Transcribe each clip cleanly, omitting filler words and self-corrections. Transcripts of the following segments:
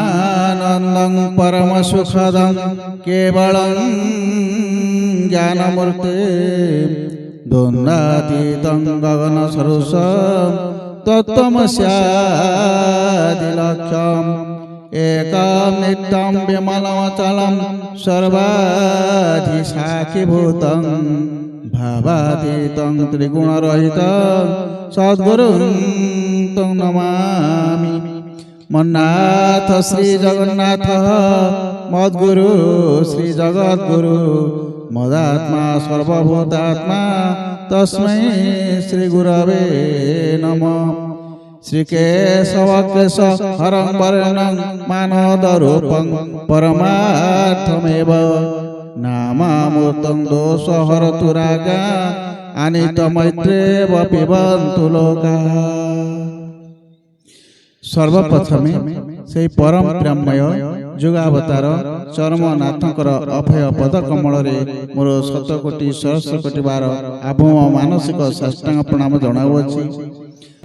ब्रह्मानन्दं परमसुखदं केवलं ज्ञानमूर्ति द्वन्द्वातीतं गगनसदृशं तत्त्वमस्यादिलक्ष्यम् एकं नित्यं विमलमचलं सर्वाधिसाक्षिभूतं भावातीतं त्रिगुणरहितं सद्गुरुं तं नमामि। मन्नाथ श्री जगन्नाथ मद्गुरु श्री जगद्गुरु मदात्मा सर्वभूतात्मा तस्मै श्री गुरवे नमः। श्रीकेशवकेश हरं वर्णं मानवरूपं परमार्थमेव नामामूर्तं दोषहरतु रागा अनितमैत्रेव पिबन्तु लोकाः। सर्वप्रथमे से परम प्रेममय जुगावतार चरमनाथंकर अभय पदकमल मोर शतकोटि सहस्र कोटि बार आभम मानसिक साष्टांग प्रणाम जनाऊँगी।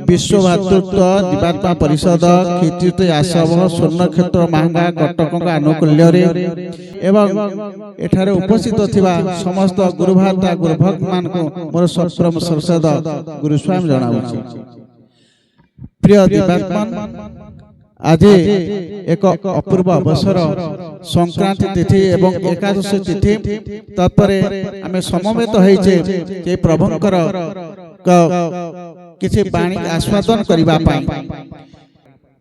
विश्व भातृत्व दिवात्मा परिषद कीर्तित आसव स्वर्णक्षेत्र महंगा कटक आनुकूल्य एवं एठारे उपस्थित थिबा समस्त गुरुभाता गुरुभक्त मान को मोर सप्रम सरसद गुरुस्वामी जनाऊँगी। प्रिय दिवात्मा, आज एक अपूर्व अवसर संक्रांति तिथि एवं एकादशी तिथि तत्परे आमे समवेत होइछे जे प्रभुंकर किछि बाणी आस्वादन करिबा पाई।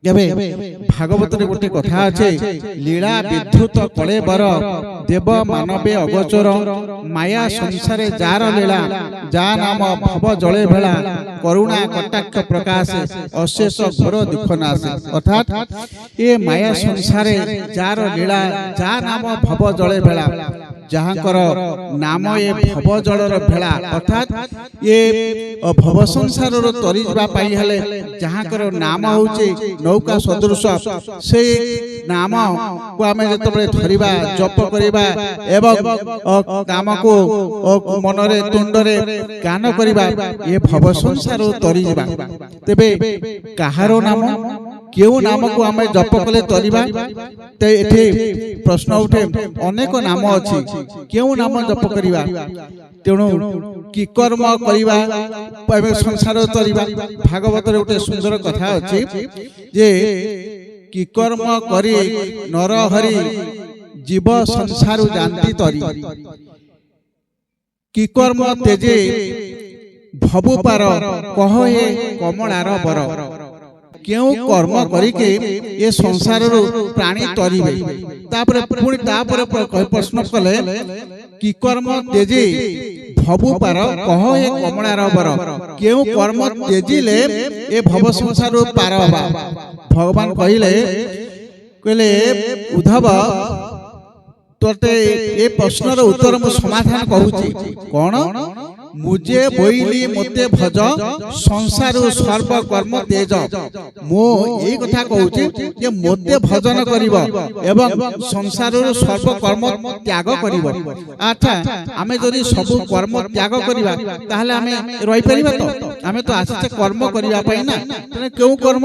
भागवत गोटे कथा अच्छे लीला विद्युत कले बर देव मानवे अगोचर माया संसार जार लीला जा नाम भव जले भेला करुणा कटाक्ष प्रकाश अशेष घोर दुख नाश। अर्थात ये माया संसार जार लीला जा नाम भव जले भेला जहाँकर नाम ये भव जलर भेला अर्थात ये भव संसार तरी जावाई हेले जहाँकर नाम होचे नौका सदृश से नाम को आम जो धरवा जप करवा एवं नाम को मनरे तुंडरे गान करवा ये भव संसार तरी जा। तेबे कहार नाम क्यों नाम को आम जप कले तरीबा ये प्रश्न उठे। अनेक नाम अच्छी क्यों नाम जप करिबा तेणु कि कर्म करिबा संसार तरीबा। भागवत गोटे सुंदर कथा अच्छी जे कि कर्म करी नर हरि जीव संसार जानती तरी कि कर्म तेजे भवु पार कह हे कमलार बर। क्यों कर्म करके ये संसार प्राणी तरीबे तापर पुणी तापर प्रश्न कले कि कर्म तेजी भवु पार कह हे कमलार बर। क्यों कर्म तेजिले ये भव संसार पार हवा। भगवान कहले उद्धव तोते ये प्रश्नर उत्तर मु समाधान कहूची कौन मुझे बोइली मते भज संसार सर्व कर्म तेज। मो यही कथा कहूची जे मते भजन करिवो एवं संसार सर्व कर्म त्याग करिवो। अच्छा आमे जदि सब कर्म त्याग करिवा ताहले आमे रहि परिबा तो आमे तो आछे कर्म करिवा पई ना। तने केउ कर्म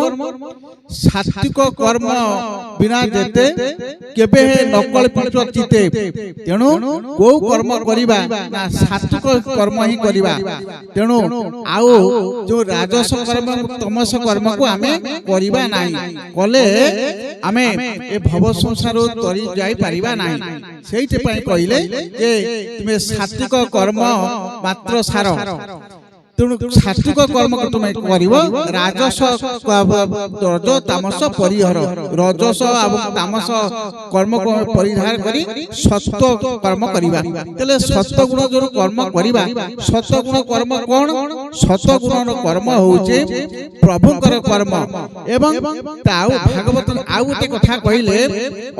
सात्विक कर्म बिना जेते केबे नकल पिट चिते तेणु को कर्म करिवा ना सात्विक कर्म ही करिवा। तेणु आउ जो राजस कर्म तमस कर्म को आमे करिवा नाही कले आमे ए भव संसार तरी जाई परिबा नाही। सेइते पई कहिले जे तुमे सात्विक कर्म मात्र सार। तेणु सात्विक कर्म को तुम कर राजस रज तामस परिहर रजस और तामस कर्म को परिहार करी सत्व कर्म करिबा। तले सत्व गुण जो कर्म करिबा सत्व गुण कर्म कौन सत्व गुण कर्म होचे प्रभुकर कर्म। एवं ताऊ भागवत आउ गोटे कथा कहले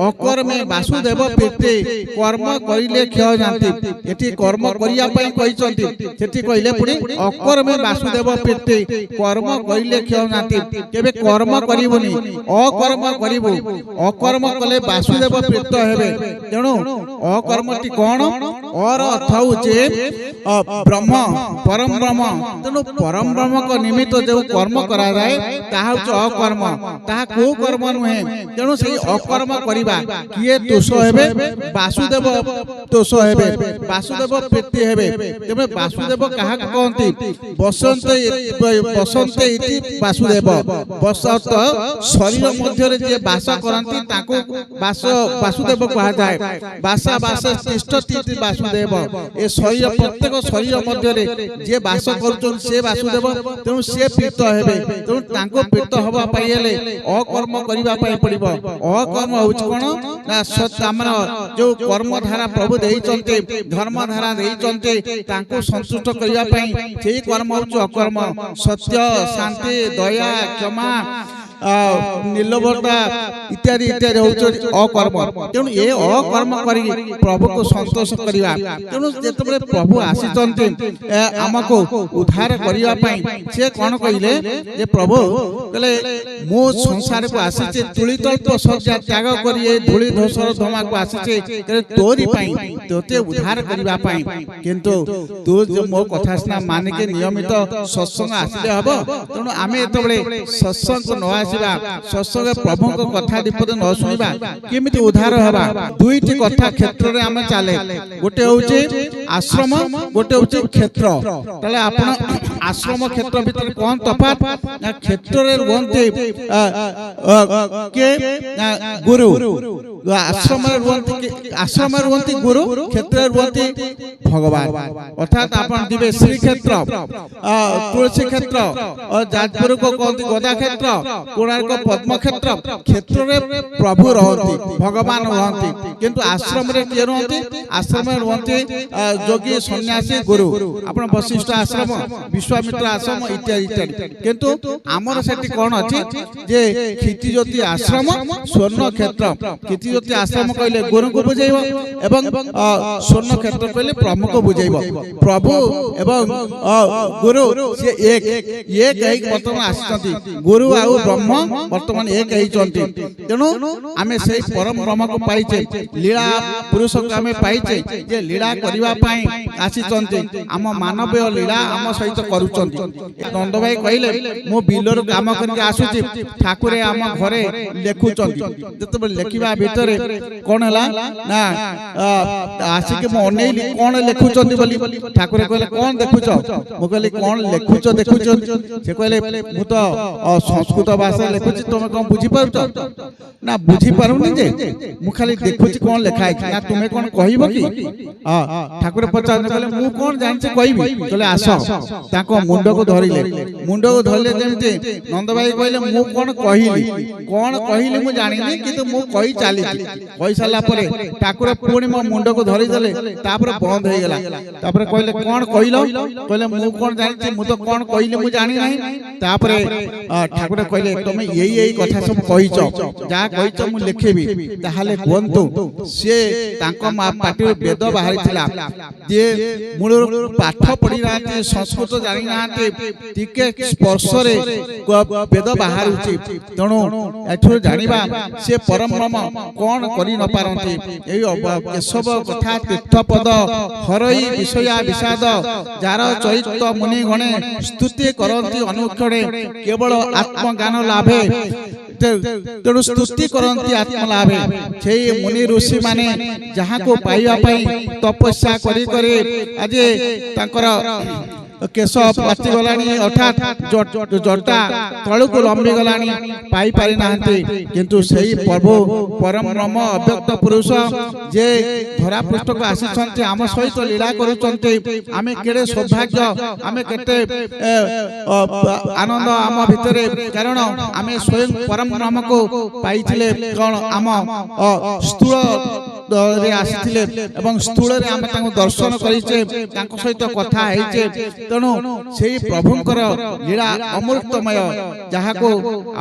अकर्मे वासुदेव पेटे कर्म करिले क्षय जानती। एठी कर्म करिया पई कहिसंती सेठी कहले पुनी ଅକର୍ମେ ବାସୁଦେବ ପ୍ରୀତି କର୍ମ କରିଲେ କ୍ଷୟ ନାତି କେବେ କର୍ମ କରିବୁନି ଅକର୍ମ କରିବୁ ଅକର୍ମ କଲେ ବାସୁଦେବ ପ୍ରୀତ ହେବେ ତେଣୁ ଅକର୍ମଟି କଣ ଅର ଅର୍ଥ ହେଉଛି ବ୍ରହ୍ମ ପରମ ବ୍ରହ୍ମ ତେଣୁ ପରମ ବ୍ରହ୍ମଙ୍କ ନିମିତ୍ତ ଯେଉଁ କର୍ମ କରାଯାଏ ତାହା ହେଉଛି ଅକର୍ମ ତାହା କୋଉ କର୍ମ ନୁହେଁ ତେଣୁ ସେଇ ଅକର୍ମ କରିବା କିଏ ତୋଷ ହେବେ ବାସୁଦେବ ତୋଷ ହେବେ ବାସୁଦେବ ପ୍ରୀତି ହେବେ ତେବେ ବାସୁଦେବ କାହାକୁ କହନ୍ତି ବସନ୍ତେ ଇତି ବାସୁଦେବ ବସନ୍ତ ଶରୀର ମଧ୍ୟରେ ଯିଏ ବାସ କରନ୍ତି ତାଙ୍କୁ ବାସୁଦେବ କୁହାଯାଏ ବାସା ବାସ ତିଷ୍ଠତି ଇତି ବାସୁଦେବ ଏ ଶରୀର ପ୍ରତ୍ୟେକ ଶରୀର ମଧ୍ୟରେ ଯିଏ ବାସ କରୁଛନ୍ତି ସେ ବାସୁଦେବ ତେଣୁ ସେ ପ୍ରୀତ ହେବେ ତେଣୁ ତାଙ୍କୁ ପ୍ରୀତ ହେବା ପାଇଁ ହେଲେ ଅକର୍ମ କରିବା ପାଇଁ ପଡ଼ିବ ଅକର୍ମ ହେଉଛି କଣ ନା ଆମର ଯୋଉ କର୍ମଧାରା ପ୍ରଭୁ ଦେଇଛନ୍ତି ଧର୍ମଧାରା ଦେଇଛନ୍ତି ତାଙ୍କୁ ସନ୍ତୁଷ୍ଟ କରିବା ପାଇଁ ସେଇ କର୍ମ ହେଉଛି ଅକର୍ମ ସତ୍ୟ ଶାନ୍ତି ଦୟା କ୍ଷମା ନିର୍ଲୋଭତା ଇତ୍ୟାଦି ଇତ୍ୟାଦି ହଉଛି ଅକର୍ମ ତେଣୁ ଏ ଅକର୍ମ କରି ପ୍ରଭୁକୁ ସନ୍ତୋଷ କରିବା ତେଣୁ ଯେତେବେଳେ ପ୍ରଭୁ ଆସିଛନ୍ତି ଆମକୁ ଉଦ୍ଧାର କରିବା ପାଇଁ ସେ କଣ କହିଲେ ଯେ ପ୍ରଭୁ କହିଲେ ମୁଁ ସଂସାରକୁ ଆସିଛି ତୁଳିତଳ୍ପ ଶଯ୍ୟା ତ୍ୟାଗ କରି ଏ ଧୂଳି ଧୂସର ଧମାକୁ ଆସିଛି ତୋରି ପାଇଁ ତୋତେ ଉଦ୍ଧାର କରିବା ପାଇଁ କିନ୍ତୁ ତୁ ମୋ କଥା ସିନା ମାନିକି ନିୟମିତ ସତ୍ସଙ୍ଗ ଆସିଲେ ହବ ତେଣୁ ଆମେ ଯେତେବେଳେ ସତ୍ସଙ୍ଗ ନ ଆସିବା ସତ୍ସଙ୍ଗ ପ୍ରଭୁଙ୍କ କଥା ଦୀପଦ ନ ଶୁଣିବା କେମିତି ଉଦ୍ଧାର ହେବା ଦୁଇଟି କଥା କ୍ଷେତ୍ରରେ ଆମେ ଚାଲେ ଗୋଟେ ହଉଛି ଆଶ୍ରମ ଗୋଟେ ହଉଛି କ୍ଷେତ୍ର ତାହେଲେ ଆପଣ ଆଶ୍ରମ କ୍ଷେତ୍ର ଭିତରେ କଣ ତଫାତ ନା କ୍ଷେତ୍ରରେ ରୁହନ୍ତି ଗୁରୁ ଆଶ୍ରମରେ ରୁହନ୍ତି ଗୁରୁ କ୍ଷେତ୍ରରେ ରୁହନ୍ତି ଭଗବାନ ଅର୍ଥାତ୍ ଆପଣ ଯିବେ ଶ୍ରୀକ୍ଷେତ୍ର ତୁଳସୀ କ୍ଷେତ୍ର ଯାଜପୁରକୁ କହନ୍ତି ଗଦା କ୍ଷେତ୍ର କୋଣାର୍କ ପଦ୍ମକ୍ଷେତ୍ର କ୍ଷେତ୍ରରେ ପ୍ରଭୁ ରହନ୍ତି ଭଗବାନ ରୁହନ୍ତି କିନ୍ତୁ ଆଶ୍ରମରେ କିଏ ରୁହନ୍ତି ଆଶ୍ରମରେ ରୁହନ୍ତି ଯୋଗୀ ସନ୍ନ୍ୟାସୀ ଗୁରୁ ଆପଣ ବଶିଷ୍ଠ ଆଶ୍ରମ ବିଶ୍ୱାମିତ୍ର ଆଶ୍ରମ ଇତ୍ୟାଦି ଇତ୍ୟାଦି କିନ୍ତୁ ଆମର ସେଠି କଣ ଅଛି ଯେ କ୍ଷିତିଜ୍ୟୋତି ଆଶ୍ରମ ସ୍ୱର୍ଣ୍ଣ କ୍ଷେତ୍ର କ୍ଷିତିଜ୍ୟୋତି ଆଶ୍ରମ କହିଲେ ଗୁରୁଙ୍କୁ ବୁଝେଇବ ଏବଂ ସ୍ୱର୍ଣ୍ଣ କ୍ଷେତ୍ର କହିଲେ ପ୍ରଭୁଙ୍କୁ ବୁଝେଇବ ପ୍ରଭୁ ଏବଂ ଗୁରୁ ସେ ଏକ ହେଇକି ବର୍ତ୍ତମାନ ଆସିଛନ୍ତି ଗୁରୁ ଆଉ ବ୍ରହ୍ମ ବର୍ତ୍ତମାନ ଏକ ହେଇଛନ୍ତି ତେଣୁ ଆମେ ସେଇ ପରମ ବ୍ରହ୍ମକୁ ପାଇଛେ ଲୀଳା ପୁରୁଷକୁ ଆମେ ପାଇଛେ ଯେ ଲୀଳା କରିବା ପାଇଁ ଆସିଛନ୍ତି ଆମ ମାନବୀୟ ଲୀଳା ଆମ ସହିତ କରୁଛନ୍ତି ନନ୍ଦ ଭାଇ କହିଲେ ମୁଁ ବିଲରୁ କାମ କରିକି ଆସୁଛି ଠାକୁରେ ଆମ ଘରେ ଲେଖୁଛନ୍ତି ଯେତେବେଳେ ଲେଖିବା ଭିତରେ କଣ ହେଲା ନା ଆସିକି ମୁଁ ଅନେଇଲି କଣ ଲେଖୁଛନ୍ତି ବୋଲି ଠାକୁରେ କହିଲେ କଣ ଦେଖୁଛ ମୁଁ କହିଲି କଣ ଲେଖୁଛ ଦେଖୁଛନ୍ତି ସେ କହିଲେ ମୁଁ ତ ସଂସ୍କୃତ ଭାଷା ଲେଖୁଛି ତମେ କଣ ବୁଝିପାରୁଛ ନା ବୁଝିପାରୁନି ଯେ ମୁଁ ଖାଲି ଦେଖୁଛି କଣ ଲେଖା ହେଇଛି ନା ତୁମେ କଣ କହିବ କି ଠାକୁର ପଚାରିଲେ କହିଲେ ମୁଁ କଣ ଜାଣିଛି କହିବି କହିଲେ ଆସ ତାଙ୍କ ମୁଣ୍ଡକୁ ଧରିଲେ ଯେମିତି ନନ୍ଦ ଭାଇ କହିଲେ ମୁଁ କଣ କହିଲି ମୁଁ ଜାଣିନି କିନ୍ତୁ ମୁଁ କହି ଚାଲିଛି କହି ସାରିଲା ପରେ ଠାକୁର ପୁଣି ମୋ ମୁଣ୍ଡକୁ ଧରିଦେଲେ ତାପରେ ବନ୍ଦ ହେଇଗଲା ତାପରେ କହିଲେ କଣ କହିଲ କହିଲେ ମୁଁ କଣ ଜାଣିଛି ମୁଁ ତ କଣ କହିଲି ମୁଁ ଜାଣି ନାହିଁ ତାପରେ ଠାକୁର କହିଲେ ତମେ ଏଇ କଥା ସବୁ କହିଛ ଯାହା କହିଛ ମୁଁ ଲେଖିବି ତାହେଲେ କୁହନ୍ତୁ ସିଏ ତାଙ୍କ ପାଟିରୁ ବେଦ ବାହାରିଥିଲା ଯିଏ ମୂଳରୁ ପାଠ ପଢି ନାହାନ୍ତି ସଂସ୍କୃତ ଜାଣି ନାହାନ୍ତି ଟିକେ ସ୍ପର୍ଶରେ ବେଦ ବାହାରୁଛି ତେଣୁ ଏଠୁ ଜାଣିବା ସେ ପରମ ବ୍ରହ୍ମ କଣ କରି ନ ପାରନ୍ତି ଏଇ ଏସବ କଥା ତୀର୍ଥପଦ ହରଇ ବିଷୟା ବିଷାଦ ଯାର ଚରିତ୍ର ମୁନି ଗଣେ ସ୍ତୁତି କରନ୍ତି ଅନୁକ୍ଷଣେ କେବଳ ଆତ୍ମଜ୍ଞାନ ଲାଭେ ତେଣୁ ସ୍ତୁତି କରନ୍ତି ଆତ୍ମଲାଭେ ସେଇ ମୁନି ଋଷି ମାନେ ଯାହାକୁ ପାଇବା ପାଇଁ ତପସ୍ୟା କରି କରି ଆଜି ତାଙ୍କର କେଶ ପାଚିଗଲାଣି ଅର୍ଥାତ୍ ଜଟା ତଳକୁ ଲମ୍ବି ଗଲାଣି ପାଇପାରି ନାହାନ୍ତି କିନ୍ତୁ ସେଇ ପ୍ରଭୁ ପରମ ବ୍ରହ୍ମ ଅବ୍ୟକ୍ତ ପୁରୁଷ ଯେ ଧରାପୃଷ୍ଠକୁ ଆସିଛନ୍ତି ଆମ ସହିତ ଲୀଳା କରୁଛନ୍ତି ଆମେ କେଡ଼େ ସୌଭାଗ୍ୟ ଆମେ କେତେ ଆନନ୍ଦ ଆମ ଭିତରେ କାରଣ ଆମେ ସ୍ୱୟଂ ପରମ ବ୍ରହ୍ମକୁ ପାଇଥିଲେ କଣ ଆମ ସ୍ଥୂଳ ଆସିଥିଲେ ଏବଂ ସ୍ଥୂଳରେ ଆମେ ତାଙ୍କୁ ଦର୍ଶନ କରିଛେ ତାଙ୍କ ସହିତ କଥା ହେଇଛେ ତେଣୁ ସେଇ ପ୍ରଭୁଙ୍କର ଲୀଳା ଅମୃତମୟ ଯାହାକୁ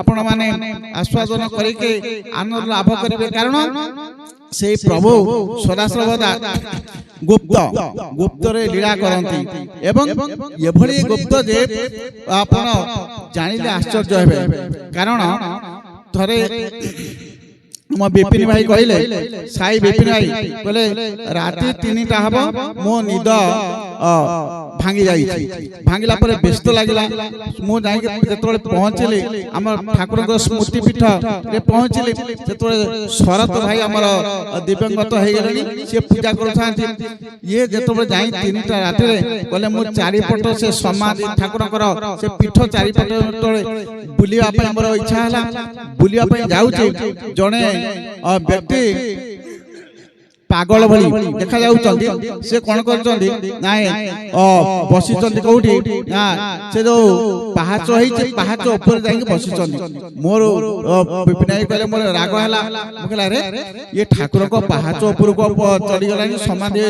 ଆପଣମାନେ ଆସ୍ୱାଦନ କରିକି ଆନନ୍ଦ ଲାଭ କରିବେ କାରଣ ସେଇ ପ୍ରଭୁ ସଦାସର୍ବଦା गुप्त गुप्तरे लीला करती एवं एभली गुप्त जे आपण जानिले आश्चर्य हेबे कारण थरे मो विपिन भाई कहले साई विपिन भाई कहले राति 3टा हबो मो निद भांगी जाई भांगिला पर व्यस्त लागिला मो जाई जेतोले पहुंचले हमर ठाकुर को स्मृति पीठ रे पहुंचले जेतोले शरत भाई हमर दिव्यंगत हे गेलनी से पूजा करथांती ये जेतोले जाई 3टा राति रे कहले मो चारि पट से समाधि ठाकुर कर से पीठ चारि पट तोले बुलिया पे हमर इच्छा हला बुलिया पे जाउची जने व्यक्ति पागल भली देखा जाउचंदी से कोन करचंदी नाय बसिचंदी कोठी ना से जो पहाच होई छै पहाच ऊपर जाई बसिचंदी मोर विपिनाई कहले मोर राग हला कहला रे ये ठाकुर को पहाच ऊपर को चढ़ी गलानी समाधि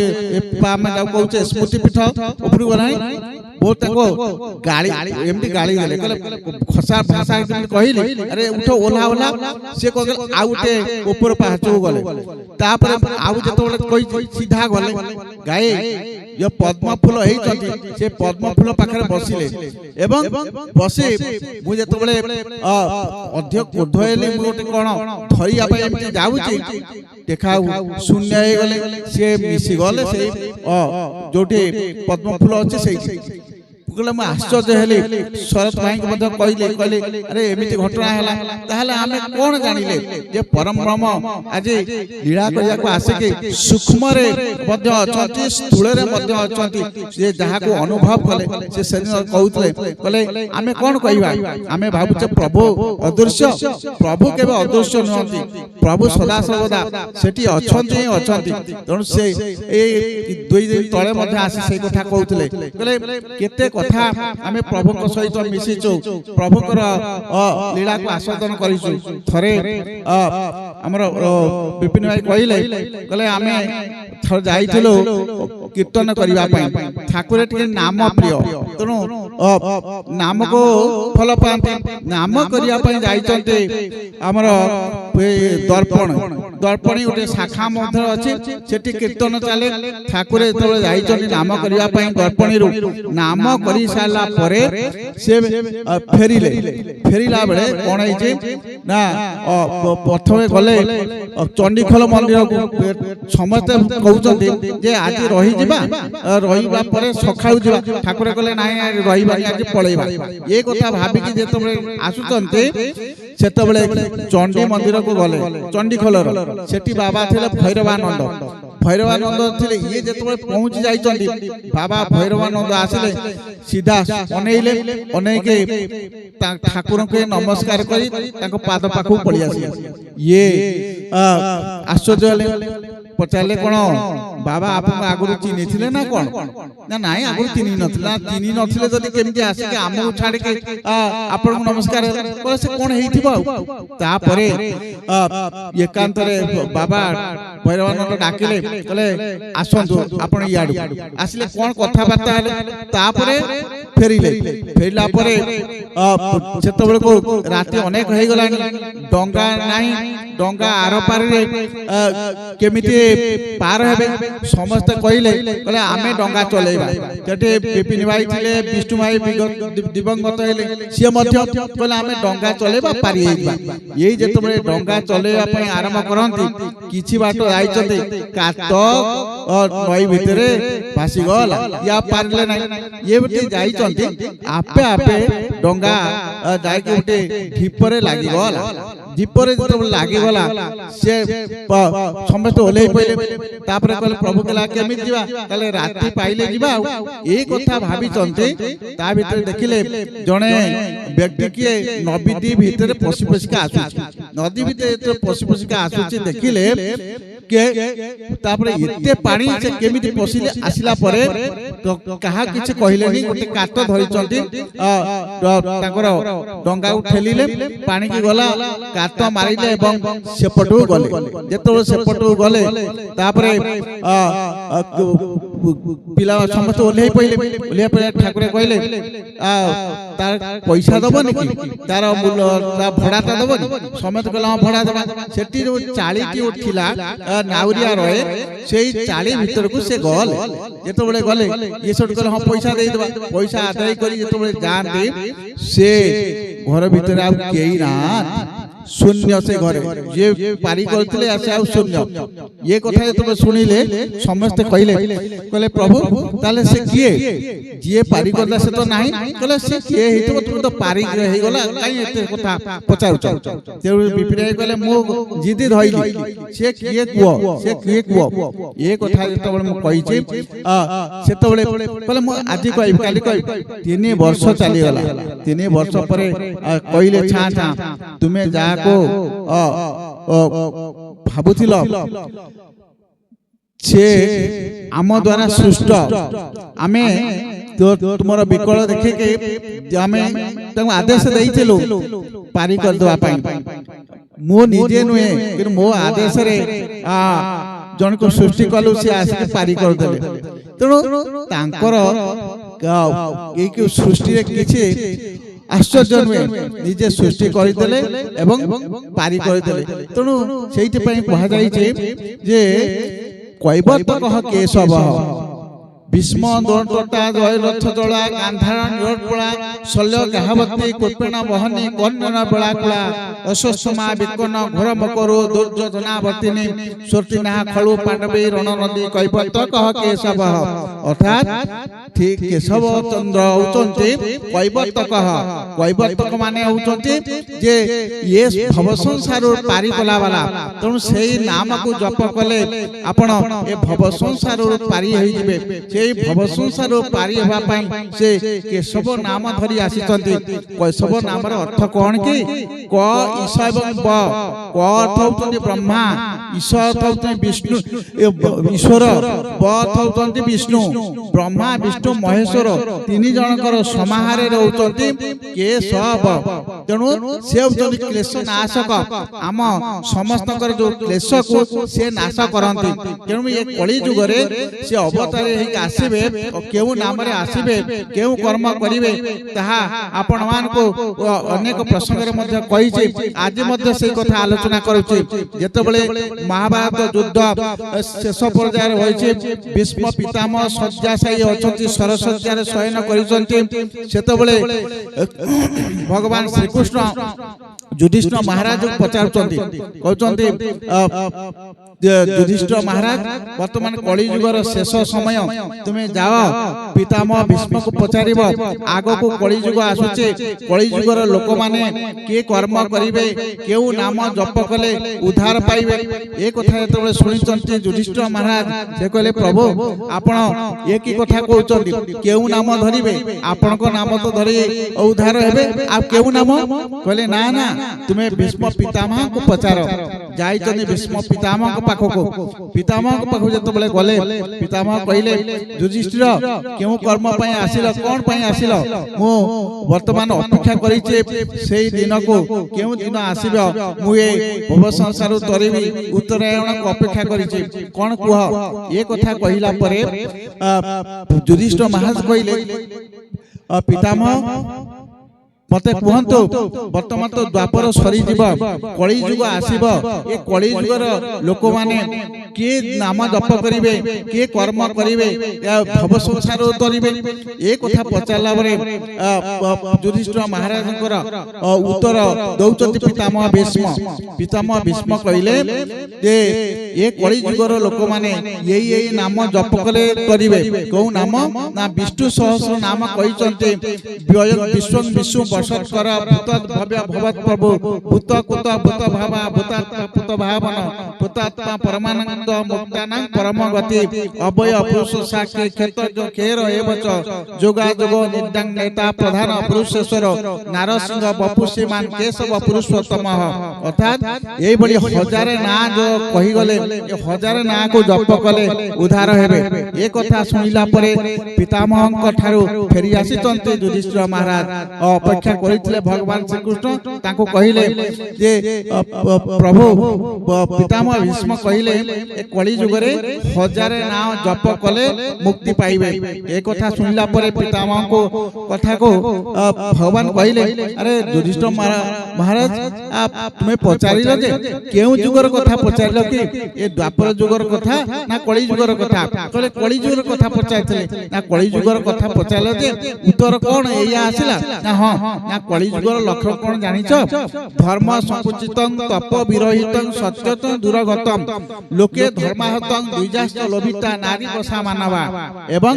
में जाउ कहूचे स्मृति पीठ ऊपर गलानी बहुत गाड़ी एमती गाड़ी देले कहले खसा भाषा कहली अरे उठो ओला ओला से कहले आउटे ऊपर पहाचो गले तापर आउ जतोले कहि सीधा गले गाए ये पद्म फूल हेई चंती से पद्म फूल पाखरे बसिले एवं बसे मु जतोले अध्यक्ष उद्धयले मु गोटे कोन धरी आपा एमती जाउची देखा शून्य हे गले से मिसी गले से जोटी पद्म फूल अछि सेई कहले मैं आश्चर्य हेली शरत भाई को मध्य कहले कहले अरे एमिति घटना हैला ताहले हमें कोन जानिले जे परम ब्रह्म आज लीला करिया को आसे के सूक्ष्म रे मध्य अछंती स्थूल रे मध्य अछंती से जहा को अनुभव कले से शरीर कहउतले कहले हमें कोन कहबा हमें भाबुचे प्रभु अदृश्य प्रभु केबे अदृश्य नहंती प्रभु सदा सर्वदा सेठी अछंती अछंती तण से ए 2 दिन तळे मध्य आसी से कथा कहउतले कहले केते कथा आमे प्रभु को सहित मिसिचो प्रभु कर लीला को आस्वादन करिसु थरे हमर विपिन भाई कहले आमे थर जाइथिलो कीर्तन करिवा पई ठाकुर टिके नाम प्रिय तनो नाम को फल पाते नाम करिया पई जाइचंते हमर दर्पण दर्पणी उठे शाखा मध्य अछि सेठी कीर्तन चले ठाकुर तो जाइचंती नाम करिया पई दर्पणी रु नाम करि साला परे से फेरिला बेले कोन है ना प्रथमे गले चंडीखोल मंदिर को समस्त कहउचंती जे आज रही जिबा रहीबा परे सखाउ जिबा ठाकुर कहले नाही रहीबा आज पळेबा ए कथा भाबी कि जेतबे आसुचंती सेतबेले चंडी मंदिर को गले चंडीखोलर सेठी बाबा थिले भैरवानंद थिले ये जेतबे पहुंच जाइचंती बाबा भैरवानंद आसिले सीधा अनेइले अनेके ठाकुर के नमस्कार करी ताको पाद पाखु पड़ी आसी ये आश्चर्य पचारे कोन बाबा आपन आगुरु चिनी थिले ना कोन ना नाही आगुरु चिनी नथिले जदि केमति आसी के आमु छाड़ के आपन नमस्कार करे से कोन हेइथिबो ता परे एकांत रे बाबा भैरवानंद डाकिले कहले आसंतु आपन याडू आसिले कोन कथा बार्ता हले ता परे फेरिला परे सेतबेले को राति अनेक हे गलानी डंगा नाही डंगा आर पार रे केमिति पार हेबे समस्त कहिले कहले आमे डंगा चलेबा जेटे विपिन भाई थिले विष्णु भाई दिवंगत हेले से मध्य कहले आमे डंगा चलेबा पारी हेबा एई जेतबेले डंगा चलेबा पई आरंभ करंती किछि बाट आइचते काट नई भितरे भासी गला या पारले नै ये बटे जाइचंती आपे आपे डंगा जाय के उठे ढिपरे लागि गला दीपरे जब लागे गला से समस्त ओले पहिले तापर कहले प्रभु केला केमित जिबा कहले राति पाइले जिबा ए कथा भाबी चंते ता भीतर देखिले जणे व्यक्ति के नदी भीतर पसी पसी के आसुची नदी भीतर तो पसी पसी के आसुची देखिले के तापर एते पानी से केमित पसिले आसिला परे तो कहा किछ कहिले नि गोटे काट धरि चंती ताकर डंगा उठेलिले पानी की गला ଗାତ ମାରିଲେ ଏବଂ ସେପଟକୁ ଗଲେ। ଯେତେବେଳେ ସେପଟକୁ ଗଲେ ତାପରେ ପିଲା ସମସ୍ତେ ଓହ୍ଲେଇ ପଇଲେ। ଓହ୍ଲେଇ ପଇଲେ ଠାକୁର କହିଲେ ତାର ପଇସା ଦବନି କି, ତାର ଭଡାଟା ଦବନି? ସମସ୍ତେ କହିଲେ ହଁ ଭଡା ଦେବା। ସେଠି ଯୋଉ ଚାଳିଟି ଉଠିଲା ନାଉରିଆ ରହେ, ସେଇ ଚାଳି ଭିତରକୁ ସେ ଗଲେ। ଯେତେବେଳେ ଗଲେ ଇଏ ସେଠୁ କହିଲେ ହଁ ପଇସା ଦେଇଦେବା। ପଇସା ଆଦାୟ କରି ଯେତେବେଳେ ଯାଆନ୍ତି ସେ ଘର ଭିତରେ ଆଉ କେହି ନାହାନ୍ତି, ଶୂନ୍ୟ ସେ ଘରେ। ଯିଏ ପାରି କରିଥିଲେ ସେ ଆଉ ଶୂନ୍ୟ। ଏ କଥା ଯେତେବେଳେ ଶୁଣିଲେ ସମସ୍ତେ କହିଲେ ପ୍ରଭୁ ତାହେଲେ ସେ କିଏ? ଯିଏ ପାରି କରିଲା ସେ ତ ନାହିଁ। କହିଲେ ସେ କିଏ ହେଇଥିବ, ତୁମେ ତ ପାରି ହେଇଗଲା, କାହିଁ ଏତେ କଥା ପଚାରୁଛ? ତେଣୁ ବିପିରାଇ କହିଲେ ମୁଁ ଜିଦି ଧଇଲି, ସେ କିଏ କୁହ, ସେ କିଏ କୁହ। ଏ କଥା ଯେତେବେଳେ ମୁଁ କହିଛି ସେତେବେଳେ କହିଲେ ମୁଁ ଆଜି କହିବି, କାଲି କହିବି। 3 ବର୍ଷ ଚାଲିଗଲା। 3 ବର୍ଷ ପରେ କହିଲେ ଛାଁ ଛାଁ ତୁମେ ଯାହାକୁ ଭାବୁଥିଲ ସେ ଆମ ଦ୍ୱାରା ସୃଷ୍ଟ, ଆମେ ତୁମର ବିକଳ ଦେଖିକି ଆମେ ତାଙ୍କୁ ଆଦେଶ ଦେଇଥିଲୁ ପାରି କରିଦେବା ପାଇଁ। ମୁଁ ନିଜେ ନୁହେଁ, କିନ୍ତୁ ମୋ ଆଦେଶରେ ଜଣକୁ ସୃଷ୍ଟି କଲୁ, ସେ ଆସିକି ପାରି କରିଦେଲେ। ତେଣୁ ତାଙ୍କର ଏଇ ସୃଷ୍ଟିରେ କିଛି ଆଶ୍ଚର୍ଯ୍ୟ ନୁହେଁ, ନିଜେ ସୃଷ୍ଟି କରିଦେଲେ ଏବଂ ପାରି କରିଦେଲେ। ତେଣୁ ସେଇଥିପାଇଁ କୁହାଯାଇଛି ଯେ କୈବର୍ତ୍ତକ କେଶବ ଭୀଷ୍ମ ଦୋର୍ଣ୍ଣତା ଜୟରଥ ଜଳା ଗାନ୍ଧାର ନିରୋଟପଳା ଶଲ୍ୟ ଗାହାବତୀ କୃପେଣ ବହନି କନ୍ୟନ ବେଳାକୁଳା ଅଶ୍ୱତ୍ଥମା ବିକନ ଘୋର ମକରୁ ଦୁର୍ଯୋଧନାବର୍ତ୍ତିନୀ ସ୍ୱର୍ତିନାହା ଖଳୁ ପାଣ୍ଡବୀ ରଣ ନଦୀ କୈବର୍ତ୍ତକ କେଶବ। ଅର୍ଥାৎ ঠিক কেশব চন্দ্র হচ্ছেন কৈবর্তক। কৈবর্তক মানে হচ্ছেন যে ইয়ে ভব সংসার পারি কলা বালা। তেমন সেই নামকু জপ কলে আপন এ ভব সংসার পারি হয়ে যাবে। সেই ভব সংসার পারি হওয়া পাই সে কেশব নাম ধরি আসিছন্তি। কেশব নামর অর্থ কোন কি? ক ঈশ এবং ব। ক অর্থ হচ্ছেন ব্রহ্মা, ঈশ অর্থ হচ্ছেন বিষ্ণু ঈশ্বর, ব অর্থ হচ্ছেন বিষ্ণু। ব্রহ্মা বিষ্ণু মহেশ্বর 3 জଣଙ୍କର ସମାହାରରେ ରହୁଛନ୍ତି କେଶବ। ତେଣୁ ସେ ହେଉଛନ୍ତି କ୍ଲେଶ ନାଶକ। ଆମ ସମସ୍ତଙ୍କର ଯୋଉ କ୍ଲେଶକୁ ସେ ନାଶ କରନ୍ତି। ତେଣୁ ଏ କଳି ଯୁଗରେ ସେ ଅବତାର ହେଇକି ଆସିବେ, କେଉଁ ନାମରେ ଆସିବେ, କେଉଁ କର୍ମ କରିବେ ତାହା ଆପଣମାନଙ୍କୁ ଅନେକ ପ୍ରସଙ୍ଗରେ ମଧ୍ୟ କହିଛି। ଆଜି ମଧ୍ୟ ସେଇ କଥା ଆଲୋଚନା କରୁଛି। ଯେତେବେଳେ ମହାଭାରତ ଯୁଦ୍ଧ ଶେଷ ପର୍ଯ୍ୟାୟରେ ହୋଇଛି, ଭୀଷ୍ମ ପିତାମହ ଶଯ୍ୟାଶାୟୀ ଅଛନ୍ତି, ସରଶଯ୍ୟାରେ ଶୟନ କରିଛନ୍ତି। ସେତେବେଳେ ଭଗବାନ ଶ୍ରୀକୃଷ୍ଣ ଯୁଧିଷ୍ଠିର ମହାରାଜଙ୍କୁ ପଚାରୁଛନ୍ତି, କହୁଛନ୍ତି ଯୁଧିଷ୍ଠିର ମହାରାଜ ବର୍ତ୍ତମାନ କଳି ଯୁଗର ଶେଷ ସମୟ, ତୁମେ ଯାଅ ପିତାମହ ଭୀଷ୍ମକୁ ପଚାରିବ ଆଗକୁ କଳି ଯୁଗ ଆସୁଛି, କଳି ଯୁଗର ଲୋକମାନେ କିଏ କର୍ମ କରିବେ, କେଉଁ ନାମ ଜପ କଲେ ଉଦ୍ଧାର ପାଇବେ। ଏ କଥା ଯେତେବେଳେ ଶୁଣିଛନ୍ତି ଯୁଧିଷ୍ଠିର ମହାରାଜ ସେ କହିଲେ ପ୍ରଭୁ ଆପଣ ଏ କି କଥା କହୁଛନ୍ତି, କେଉଁ ନାମ ଧରିବେ, ଆପଣଙ୍କ ନାମ ତ ଧରି ଉଦ୍ଧାର ହେବେ, ଆଉ କେଉଁ ନାମ? କହିଲେ ନା ନା ତୁମେ ଭୀଷ୍ମ ପିତାମହଙ୍କୁ ପଚାର। ଯାଇଛନ୍ତି ଭୀଷ୍ମ ପିତାମହଙ୍କ ପାଖକୁ। ପିତାମହଙ୍କ ପାଖକୁ ଯେତେବେଳେ ଗଲେ ପିତାମହ କହିଲେ ଯୁଧିଷ୍ଠିର କେଉଁ କର୍ମ ପାଇଁ ଆସିଲ, କଣ ପାଇଁ ଆସିଲ? ମୁଁ ବର୍ତ୍ତମାନ ଅପେକ୍ଷା କରିଛି ସେଇ ଦିନକୁ, କେଉଁ ଦିନ ଆସିବ ମୁଁ ଏ ଭବ ସଂସାର ତରିବି, ଉତ୍ତରାୟଣକୁ ଅପେକ୍ଷା କରିଛି, କଣ କୁହ। ଏ କଥା କହିଲା ପରେ ଯୁଧିଷ୍ଠିର ମହାରାଜ କହିଲେ ପିତାମହ ମତେ କୁହନ୍ତୁ ବର୍ତ୍ତମାନ ତ ଦ୍ୱାପର ସରିଯିବ, କଳି ଯୁଗ ଆସିବ, ଏ କଳି ଯୁଗର ଲୋକମାନେ କିଏ ନାମ ଜପ କରିବେ, କିଏ କର୍ମ କରିବେ, ଭବ ସଂସାର ତରିବେ। ଏ କଥା ପଚାରିଲା ପରେ ଯୁଧିଷ୍ଠିର ମହାରାଜଙ୍କର ଉତ୍ତର ଦଉଛନ୍ତି ପିତାମହ ଭୀଷ୍ମ। ପିତାମହ ଭୀଷ୍ମ କହିଲେ ଯେ ଏ କଳି ଯୁଗର ଲୋକମାନେ ଏଇ ନାମ ଜପ କଲେ କରିବେ। କୋଉ ନାମ ନା ବିଷ୍ଣୁ ସହସ୍ର ନାମ କହିଛନ୍ତି। ବିଶ୍ୱ ବିଷ୍ଣୁ ବସତ୍କର ଭୂତ ଭବ୍ୟ ଭବତ୍ ପ୍ରଭୁ ଭୂତ କୁତ ଭୂତ ଭାବା ଭୂତାତ୍ମା ପୁତ ଭାବନ ଭୂତାତ୍ମା ପରମାନନ୍ଦ ମୁକ୍ତାନାଂ ପରମ ଗତି ଅବୟ ପୁରୁଷ ସାକ୍ଷୀ କ୍ଷେତ୍ର ଖେର ଏବଚ ଯୋଗା ଯୋଗ ନିଦାଂ ନେତା ପ୍ରଧାନ ପୁରୁଷେଶ୍ୱର ନାରସିଂହ ବପୁ ଶ୍ରୀମାନ କେଶବ ପୁରୁଷୋତ୍ତମ। ଅର୍ଥାତ୍ ଏଇଭଳି ହଜାରେ ନାଁ ଯୋଉ କହିଗଲେ, ଏ ହଜାରେ ନାଁକୁ ଜପ କଲେ ଉଦ୍ଧାର ହେବେ। ଏ କଥା ଶୁଣିଲା ପରେ ପିତାମହଙ୍କ ଠାରୁ ଫେରି ଆସିଛନ୍ତି ଯୁଧିଷ୍ଠିର ମହାରାଜ। ଅପେକ୍ଷା ରକ୍ଷା କରିଥିଲେ ଭଗବାନ ଶ୍ରୀକୃଷ୍ଣ ତାଙ୍କୁ କହିଲେ ଯେ ପ୍ରଭୁ ପିତାମହ ଭୀଷ୍ମ କହିଲେ ଏ କଳି ଯୁଗରେ 1000 ନାମ ଜପ କଲେ ମୁକ୍ତି ପାଇବେ। ଏ କଥା ଶୁଣିଲା ପରେ ପିତାମହଙ୍କ କଥାକୁ ଭଗବାନ କହିଲେ ଆରେ ଯୁଧିଷ୍ଠିର ମହାରାଜ ତୁମେ ପଚାରିଲ ଯେ କେଉଁ ଯୁଗର କଥା ପଚାରିଲ କି ଏ ଦ୍ୱାପର ଯୁଗର କଥା ନା କଳି ଯୁଗର କଥା? କହିଲେ କଳି ଯୁଗର କଥା ପଚାରିଥିଲେ ନା କଳି ଯୁଗର କଥା ପଚାରିଲ ଯେ ଉତ୍ତର କଣ ଏଇଆ ଆସିଲା ନା ହଁ ନା କଳି ଯୁଗର ଲକ୍ଷ୍ୟ କଣ ଜାଣିଛ? ଧର୍ମ ସଂକୁଚିତଂ ତପ ବିରହିତଂ ସତ୍ୟତଂ ଦୁରଗତଂ ଲୋକେ ଧର୍ମାହତଂ ଦ୍ୱିଜାସ୍ତ ଲୋଭିତା ନାରୀ ବସା ମାନବା ଏବଂ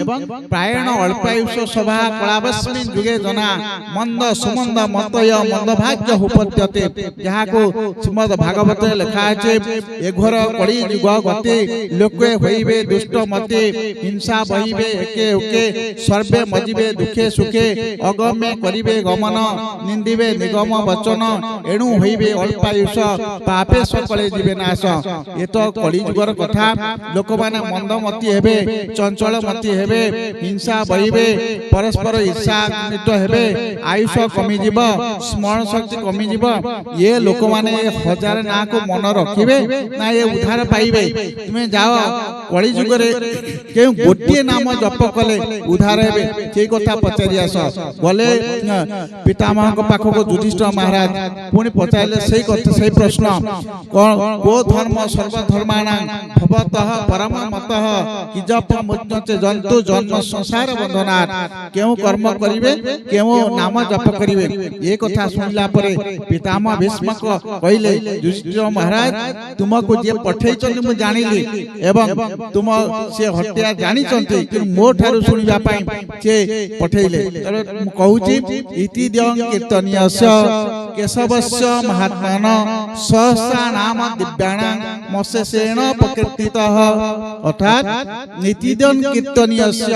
ପ୍ରାୟଣ ଅଳ୍ପାୟୁଷ ସଭା କଳାବସ୍ମିନ୍ ଯୁଗେ ଜନା ମନ୍ଦ ସୁମନ୍ଦ ମତୟ ମନ୍ଦ ଭାଗ୍ୟ ଉପଦ୍ୟତେ ଯାହାକୁ ଶ୍ରୀମଦ୍ ଭାଗବତରେ ଲେଖା ଅଛି ଏ ଘୋର କଳି ଯୁଗ ଗତି ଲୋକେ ହୋଇବେ ଦୁଷ୍ଟ ମତେ ହିଂସା ବହିବେ ଏକେ ଉକେ ସର୍ବେ ମଜିବେ ଦୁଃଖେ ସୁଖେ ଅଗମ୍ୟ କରିବେ ଗମନ ନିନ୍ଦିବେ ନିଗମ ବଚନ ଏଣୁ ହୋଇବେ ଅଳ୍ପାୟୁଷ ପାପେ ସକଳେ ଯିବେ ନାଶ। ଏ ତ କଳି ଯୁଗର କଥା। ଲୋକମାନେ ମନ୍ଦମତି ହେବେ ଚଞ୍ଚଳମତି ହେବେ ହିଂସା ବହିବେ ପରସ୍ପର ଈର୍ଷାନ୍ୱିତ ହେବେ ଆୟୁଷ କମିଯିବ ସ୍ମରଣ ଶକ୍ତି କମିଯିବ। ଏ ଲୋକମାନେ 1000 ନାଁକୁ ମନ ରଖିବେ ନା ଏ ଉଦ୍ଧାର ପାଇବେ? ତୁମେ ଯାଅ କଳି ଯୁଗରେ କେଉଁ ଗୋଟିଏ ନାମ ଜପ କଲେ ଉଦ୍ଧାର ହେବେ ସେଇ କଥା ପଚାରି ଆସ। ଗଲେ ପିତାମହଙ୍କ ପାଖକୁ ଯୁଧିଷ୍ଠିର ମହାରାଜ ପୁଣି ପଚାରିଲେ ସେଇ କଥା ସେଇ ପ୍ରଶ୍ନ କଣ ଗୋ ଧର୍ମ ସର୍ବଧର୍ମାଣାଂ ଭବତଃ ପରମ ମତଃ କି ଜପ ମୁଚ୍ୟତେ ଜନ୍ତୁ ଜନ୍ମ ସଂସାର ବନ୍ଧନାତ୍ କେଉଁ କର୍ମ କରିବେ କେଉଁ ନାମ ଜପ କରିବେ? ଏ କଥା ଶୁଣିଲା ପରେ ପିତାମହ ଭୀଷ୍ମ କହିଲେ ଯୁଧିଷ୍ଠିର ମହାରାଜ ତୁମକୁ ଯିଏ ପଠେଇଛନ୍ତି ମୁଁ ଜାଣିଲି ଏବଂ ତୁମ ସେ ହତ୍ୟା ଜାଣିଛନ୍ତି କିନ୍ତୁ ମୋ ଠାରୁ ଶୁଣିବା ପାଇଁ ସେ ପଠେଇଲେ। ମୁଁ କହୁଛି ଇତି ଦ୍ୟଂ କୀର୍ତ୍ତନୀୟସ୍ୟ କେଶବସ୍ୟ ମହାତ୍ମନ ସହସ୍ରା ନାମ ଦିବ୍ୟାଣାଂ ମଶେଷେଣ ପ୍ରକୀର୍ତ୍ତିତଃ ଅର୍ଥାৎ ନିତିଦ୍ୟଂ କୀର୍ତ୍ତନୀୟସ୍ୟ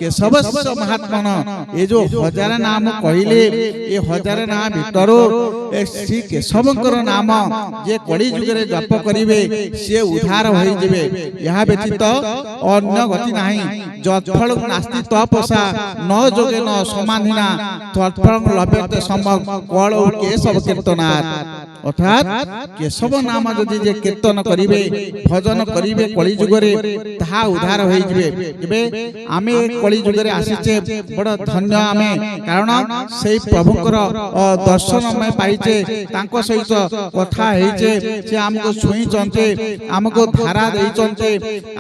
କେଶବସ୍ୟ ମହାତ୍ମନ ଏ ଯୋଉ 1000 ନାମ କହିଲେ ଏ 1000 ନାମ ଭିତରୁ ଶ୍ରୀ କେଶବଙ୍କର ନାମ ଯେ କଳି ଯୁଗରେ ଜପ କରିବେ ସେ ଉଦ୍ଧାର ହୋଇଯିବେ। ଏହା ବ୍ୟତୀତ ଅନ୍ୟ ଗତି ନାହିଁ। ଯତ୍ଫଳ ନାସ୍ତି ତପସା ନ ଯୋଗେନ ସମାଧିନା ତତ୍ଫଳ ଲଭ୍ୟତେ ସମ୍ଭବ କଳ କେଶବ କୀର୍ତ୍ତନାତ୍ অর্থাৎ কেশব নাম যদি যে কীর্তন করিবে ভজন করিবে কলি যুগরে তাহা উদ্ধার হয়ে যাবে। এবে আমি কলি যুগরে আসিছে বড় ধন্য আমি, কারণ সেই প্রভুঙ্কর দর্শন আমি পাইছে, তাঙ্ক সহিত কথা হইছে, সে আমকো ছুঁইছন্তে, আমকো ধারা দেইছন্তে,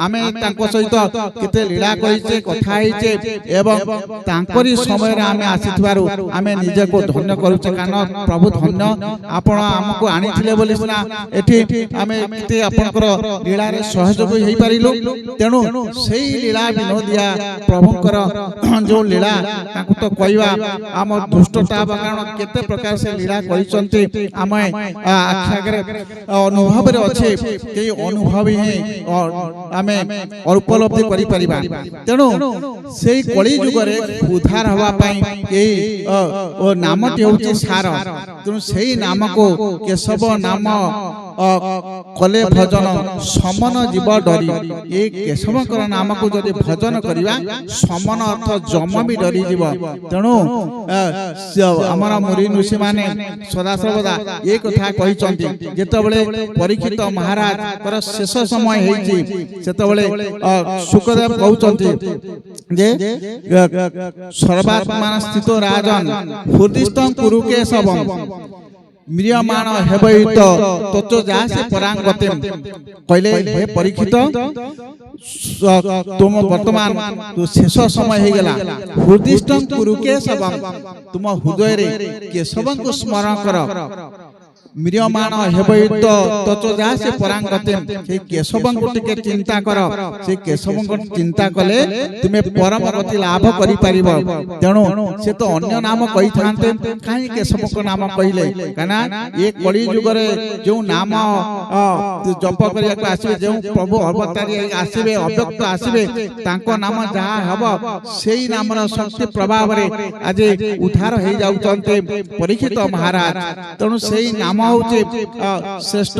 আমি তাঙ্ক সহিত কেতে লীলা করিছে কথা হইছে এবং তাঙ্করি সময়ে আমি আসিথিবারু আমি নিজেকে ধন্য করুছে। কারণ প্রভু ধন্য আপন আমকো আনিছিলে বলি সিনা এটি আমি কেতে আপনকৰ লীলারে সহযোগ হই পারিলু। তেণু সেই লীলা বিনোদিয়া প্রভুঙ্কর जो লীলা তাকু তো কইবা আম দুষ্টতা বা কারণ কেতে প্রকার সে লীলা করিছন্তে আমি আখ্যাগরে অনুভবরে আছে, এই অনুভব হি আমি উপলব্ধি করি পারিবা। তেণু সেই কলি যুগরে উদ্ধার হওয়া পাই এই ও নামটি হচ্ছে সার। তেণু সেই নামকো কেশব নাম কলে ভজন সমন জীব ডরি। এই কেশবঙ্কর নামকু যদি ভজন করিবা সমন অর্থ যম বি ডরি জীব। তেণু আমার মুনি ঋষি মানে সদাসর্বদা এই কথা কহিছন্তি। যেতবেলে পরীক্ষিত মহারাজ কর শেষ সময় হইছি সেতবেলে শুকদেব কହୁছন্তি যে সর্বাত্মা স্থিত রাজন হৃদিস্থং কুরু কেশবম মিরিয়মাণ হেবৈত তত যাসে পরাঙ্গতে। কইলে হে পরীক্ষিত তুম বর্তমান শেষ সময় হয়ে গেলা, হৃদিস্থং কুরু কেশবম তুম হৃদয়রে কেশবଙ୍କୁ স্মরণ কর। মিরিয়মাণ হেবৈত তত যাসে পরাঙ্গতে, সেই কেশবଙ୍କୁ টিকে চিন্তা কর। সেই কেশবଙ୍କୁ চিন্তা কলে তুমি পরম গতি লাভ করি পারিব। তেণু সে তো অন্য নাম কইথান্তে, কাই কেশবଙ୍କ নাম কইলে? কানা এ কলি যুগরে যে নাম জপ করিয়াকু আসিবে, যে প্রভু অবতারি আসিবে, অব্যক্ত আসিবে, তাঙ্ক নাম যাহা হব সেই নামর শক্তি প্রভাবরে আজ উদ্ধার হয়ে যাউছন্তে পরীক্ষিত মহারাজ। তেণু সেই নাম হচ্ছে শ্রেষ্ঠ।